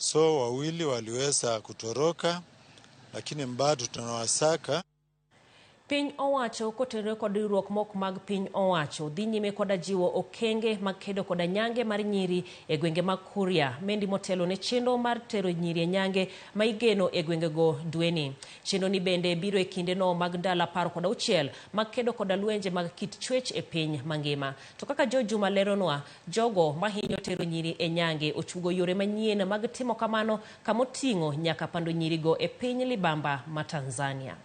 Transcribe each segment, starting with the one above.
So wawili waliweza kutoroka, lakini bado tunawasaka. Piny owacho kotenore kod riwruok mok mag piny owacho dhi nyime koda jiwo okenge mag kedo koda nyange mar nyiri e gwenge mag Kuria, mendi motelo ne chenro mar tero nyiri e nyange ma igeno e gwengego dweni. Chenro ni bende biro e kinde no mag ndalo 16 mag kedo koda lwenje mag kit chwech e piny mangima. To kaka Juma leronwa, jogo mahinyo tero nyiri e nyange ochugo yore manyien mag timo kamano kamoting'o nyaka pando nyirigo e piny libamba ma Tanzania.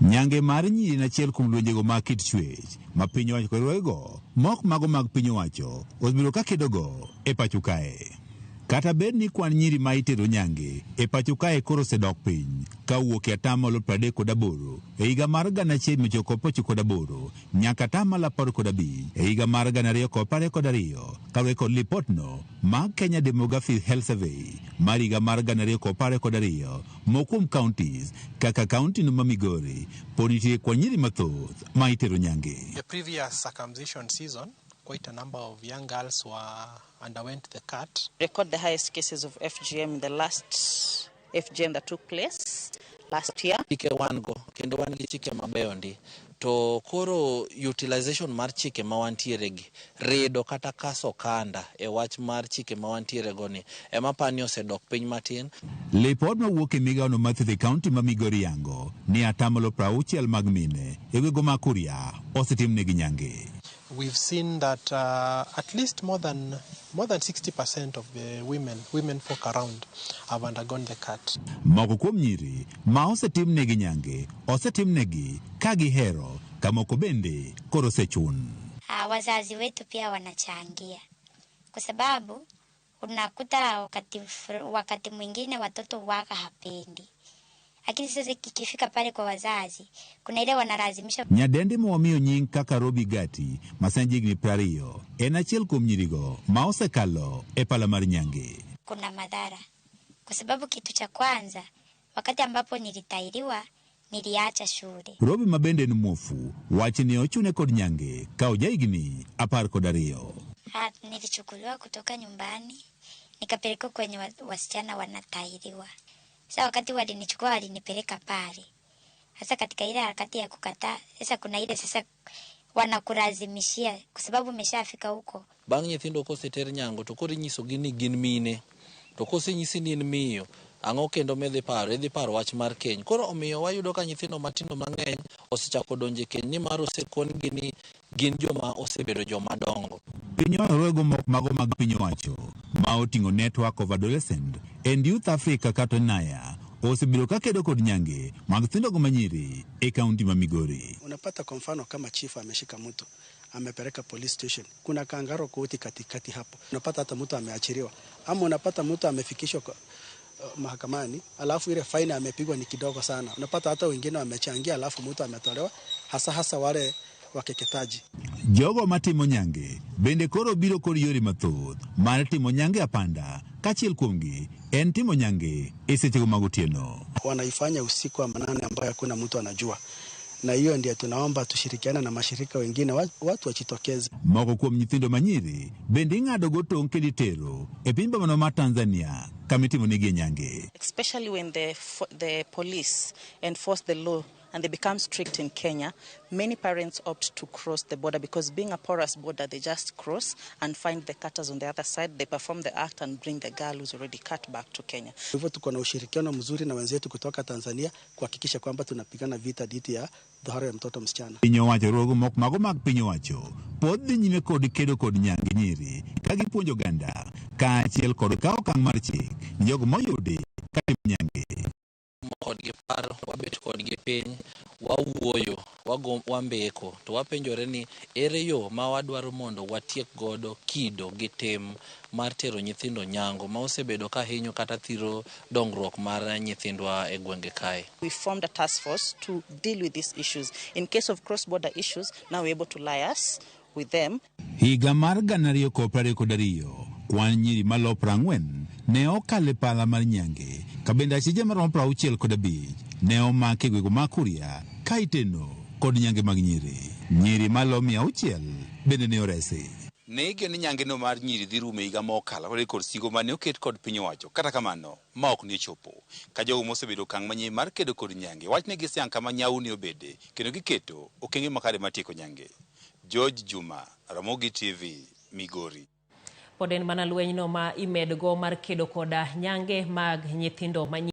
Nyange mar nyiri na achiel kuom lwenjego mag kit chwech ma piny owacho korwego mok mago mag piny owacho osebiro ka kedogo e pacho kae. Kata bed ni kwan nyiri ma itero nyange e pacho kae koro osedok piny kawuok e 38% e higa mar 1998 nyaka 15% e higa mar 2022 kaluwore kod lipotno mag Kenya Demographic Health Survey mar higa mar 2022 mokuom counties kaka kaunti no ma Migori pod nitie kwan nyiri mathoth ma itero nyange. The previous circumcision season, quite a number of young girls underwent the cut. Record the highest cases of FGM in the last FGM that took place last year. Chike wango kendo wan gi chike mabeyo ndi to koro utilization mar chike ma wantiere gi redo kata kaso kanda e wach mar chike ma wantiere go ni ema pani osedok piny matin. Lipot mawuok e migaono mathiedho kaunti ma Migori yango ni 60% mag mine e gwego ma Kuria osetimnegi nyange. We've seen that at least more than 60% of the women folk around have undergone the cut. Moko kuom nyiri ma osetimnegi nyange osetimnegi ka gihero kamoko bende koro osechun. Wazazi wetu pia wanachangia kwa sababu unakuta wakati mwingine watoto waka hapendi. Lakini sasa kikifika pale kwa wazazi, kuna ile wanalazimisha. Nyadendi mwamiyo nying kaka Robi Gati, masanjigni 20, en achiel kuom nyirigo ma osekalo e pala mar nyange. Kuna madhara. Kwa sababu kitu cha kwanza, wakati ambapo nilitairiwa, niliacha shule. Robi mabende ni mwofu, wachi ni ochune kod nyange, kao jaigni 12. Nilichukuliwa kutoka nyumbani, nikapelekwa kwenye wasichana wanatairiwa. Sasa wakati walinichukua walinipeleka pale. Sasa katika ile harakati ya kukataa, sasa kuna ile sasa wanakulazimishia kwa sababu umeshafika huko. Bang' nyithindo koseter nyango to koro inyiso gini gin mine. To kosenyisi ni miyo, ang'o kendo medhi paro wach mar keny. Koro omiyo wayudo ka nyithindo matindo mang'eny osechako donje keny ni mar osekon gini gin joma osebedo joma dongo. Piny owacho mok mago mag piny owacho ma oting'o network of adolescent and youth Africa kata NAYA osebiro ka kedo kod nyange mag thindogo manyiri e kaunti ma Migori. Unapata kwa mfano kama chief ameshika mtu amepeleka police station, kuna kangaro koti katikati hapo, unapata hata mtu ameachiriwa, ama unapata mtu amefikishwa mahakamani alafu ile faini amepigwa ni kidogo sana, unapata hata wengine wamechangia alafu mtu ametolewa, hasa wale wakeketaji. Jogo matimo nyange bende koro biro kod yore mathoth mar timo nyange apanda, kachiel kuomgi en timo nyange e sechego mag otieno. Wanaifanya usiku wa manane ambayo hakuna mtu anajua, na hiyo ndiyo tunaomba tushirikiana na mashirika wengine watu wachitokeze. Moko kuom nyithindo manyiri bende ing'ado go tong' keditero e piny bamano ma Tanzania kamitimo nigi nyange. Especially when the police enforce the law and they become strict in Kenya, many parents opt to cross the border because being a porous border, they just cross and find the cutters on the other side. They perform the act and bring the girl who's already cut back to Kenya. Hivyo tuko na ushirikiano mzuri na wenzetu kutoka Tanzania kuhakikisha kwamba tunapigana vita dhidi ya dhahara ya mtoto msichana. Piny owacho rogo mok mago mag piny owacho pod dhi nyime kod kedo kod nyange nyiri ka gipuonjo oganda kaachiel kod kawo okang' mar chik ni jogo moyudi ka timo nyange. Kod gi paro wabet kod gi piny wawuoyo wambeko to wapenjore ni ere yo ma wadwaro mondo watiek godo kido gi tim mar tero nyithindo nyango ma osebedo ka hinyo kata thiro dongruok mar nyithindwa e gwenge kae. We formed a task force to deal with these issues. In case of cross-border issues, now we're able to liaise with them. Higa mar 2022 kwan nyiri malo 40 ne okale pala mar nyange kabenda achije maromo 65 ne omake gwego ma Kuria ka iteno kod nyange mag nyiri malo 600 bende ne oresi. Ne igeno ni nyange no mar nyiri dhi rumo higa mokalo kod singo mane oket kod piny owacho. Kata kamano, ma ok ni chopo. Ka jogo mosebedo okang' manyien mar kedo kod nyange, wachne giseyang kama nyauni obede, kendo giketo okenge makare matieko nyange. George Juma, Ramogi TV, Migori. Pod en mana lwenyno ma imedgo mar kedo koda nyange mag nyithindo